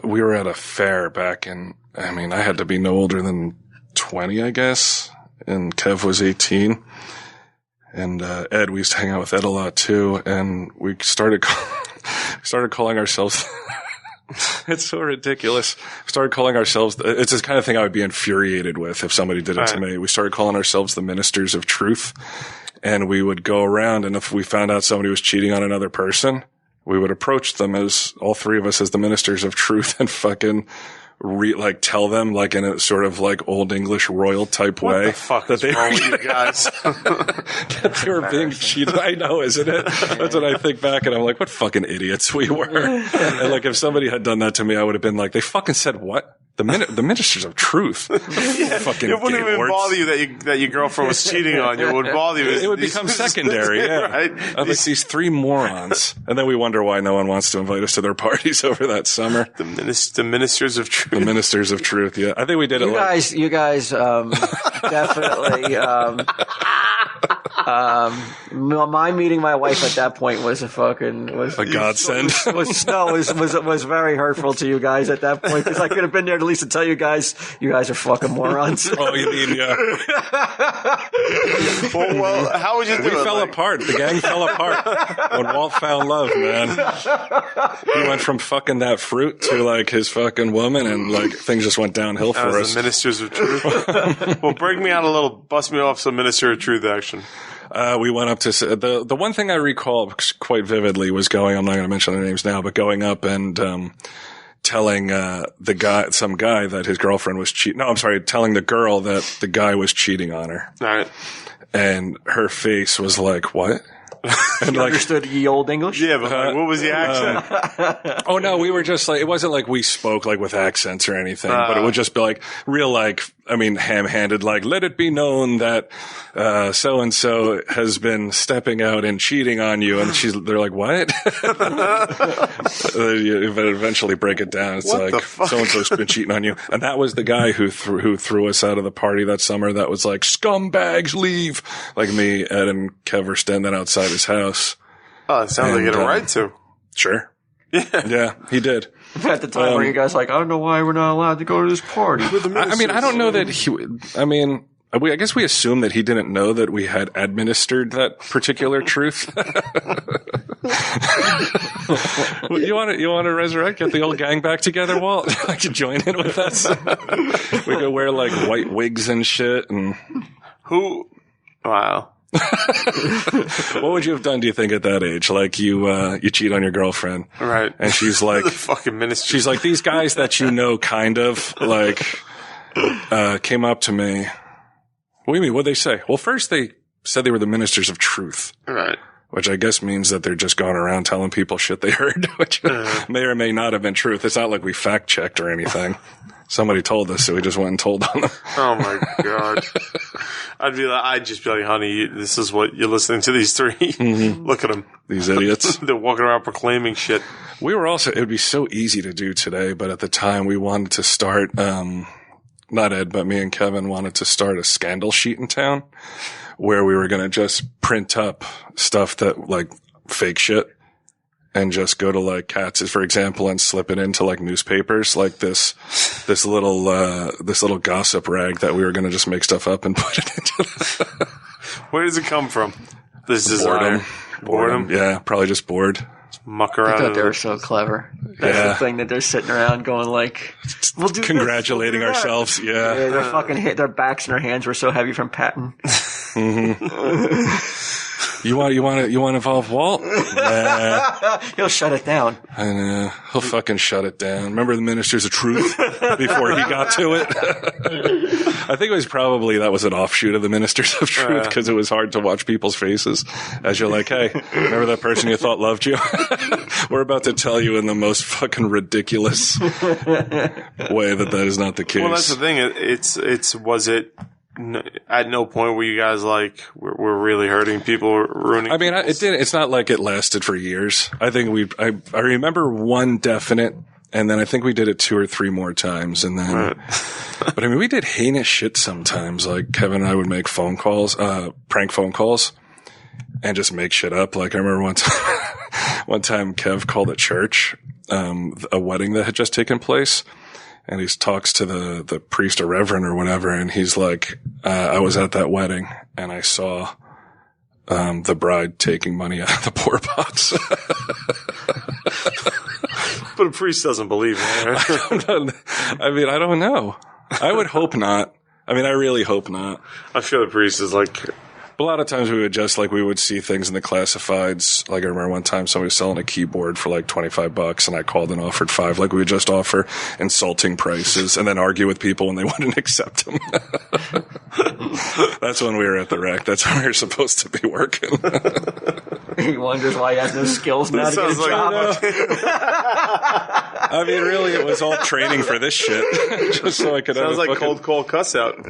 we were at a fair back in, I had to be no older than 20, I guess. And Kev was 18. And, Ed, we used to hang out with Ed a lot too. And we started calling ourselves, it's so ridiculous. We started calling ourselves, it's this kind of thing I would be infuriated with if somebody did it to me. We started calling ourselves the ministers of truth. And we would go around, and if we found out somebody was cheating on another person, we would approach them as all three of us as the ministers of truth and fucking tell them like in a sort of like old English royal type way. What the fuck is wrong with you guys? That they were being cheated. I know, isn't it? That's what I think back and I'm like, what fucking idiots we were. And like if somebody had done that to me, I would have been like, they fucking said what? The ministers of truth. Fucking it wouldn't even bother you that your girlfriend was cheating on you. It would bother you. It would become secondary, yeah. Right? Like these three morons. And then we wonder why no one wants to invite us to their parties over that summer. The ministers of truth. The ministers of truth, yeah. I think we did it You guys, definitely, my meeting my wife at that point was a godsend. Was very hurtful to you guys at that point because I could have been there at least to tell you guys are fucking morons. Oh, you mean, yeah. well, how would you do it? We fell apart. The gang fell apart when Walt found love, man. He went from fucking that fruit to like his fucking woman and like things just went downhill for us. The ministers of truth. Well, break me out a little, bust me off some minister of truth action. We went up to the one thing I recall quite vividly was I'm not going to mention their names now, but going up and telling some guy that his girlfriend was cheating. No, I'm sorry, telling the girl that the guy was cheating on her. All right. And her face was like, what? And like, understood ye old English? Yeah, but what was the accent? Oh no, we were just like, it wasn't like we spoke like with accents or anything, but it would just be like real like, ham-handed, like, let it be known that, so-and-so has been stepping out and cheating on you. And they're like, what? But eventually break it down. It's what like, so-and-so's been cheating on you. And that was the guy who threw us out of the party that summer. That was like, scumbags, leave. Like me, Ed, and Kev were standing outside his house. Oh, it sounds like you had a right to. Sure. Yeah, he did. At the time where you guys like, I don't know why we're not allowed to go to this party. I don't know that I guess we assume that he didn't know that we had administered that particular truth. You want to resurrect, get the old gang back together, Walt? Like you join in with us? We could wear like white wigs and shit and wow. What would you have done, do you think, at that age? Like you cheat on your girlfriend. Right. And she's like, the fucking minister. She's like, these guys that you know kind of like, came up to me. What do you mean? What'd they say? Well, first they said they were the ministers of truth. Right. Which I guess means that they're just going around telling people shit they heard, which may or may not have been truth. It's not like we fact checked or anything. Somebody told us, so we just went and told on them. Oh my God. I'd just be like, honey, this is what you're listening to these three. Mm-hmm. Look at them. These idiots. They're walking around proclaiming shit. We were also, it would be so easy to do today, but at the time we wanted to start, not Ed, but me and Kevin wanted to start a scandal sheet in town where we were going to just print up stuff that like fake shit. And just go to like Katz's, for example, and slip it into like newspapers, like this little gossip rag that we were going to just make stuff up and put it into. Where does it come from? This is boredom. Yeah, probably just bored. Muck around. I thought they were so clever. That's the thing that they're sitting around going like, we'll do congratulating ourselves. Yeah. Their fucking their backs and their hands were so heavy from patting. Mm-hmm. You want to involve Walt? Nah. He'll shut it down. I know. He'll fucking shut it down. Remember the ministers of truth before he got to it? I think that was an offshoot of the ministers of truth because it was hard to watch people's faces as you're like, hey, remember that person you thought loved you? We're about to tell you in the most fucking ridiculous way that is not the case. Well, that's the thing. Was it at no point were you guys like, we're really hurting people, ruining people? It's not like it lasted for years. I think I remember one definite, and then I think we did it 2 or 3 more times, and then, right. But we did heinous shit sometimes. Like Kevin and I would make phone calls, prank phone calls, and just make shit up. Like I remember one time Kev called a church a wedding that had just taken place. And he talks to the priest or reverend or whatever. And he's like, I was at that wedding and I saw the bride taking money out of the poor box. But a priest doesn't believe that. I mean, I don't know. I would hope not. I mean, I really hope not. I'm sure the priest is like... But a lot of times we would see things in the classifieds. Like I remember one time somebody was selling a keyboard for like $25 and I called and offered $5. Like we would just offer insulting prices and then argue with people when they wouldn't accept them. That's when we were at the rec. That's when we were supposed to be working. He wonders why he has no skills now to get a job. I mean, really, it was all training for this shit. Just so I could Sounds have like cold call cuss out.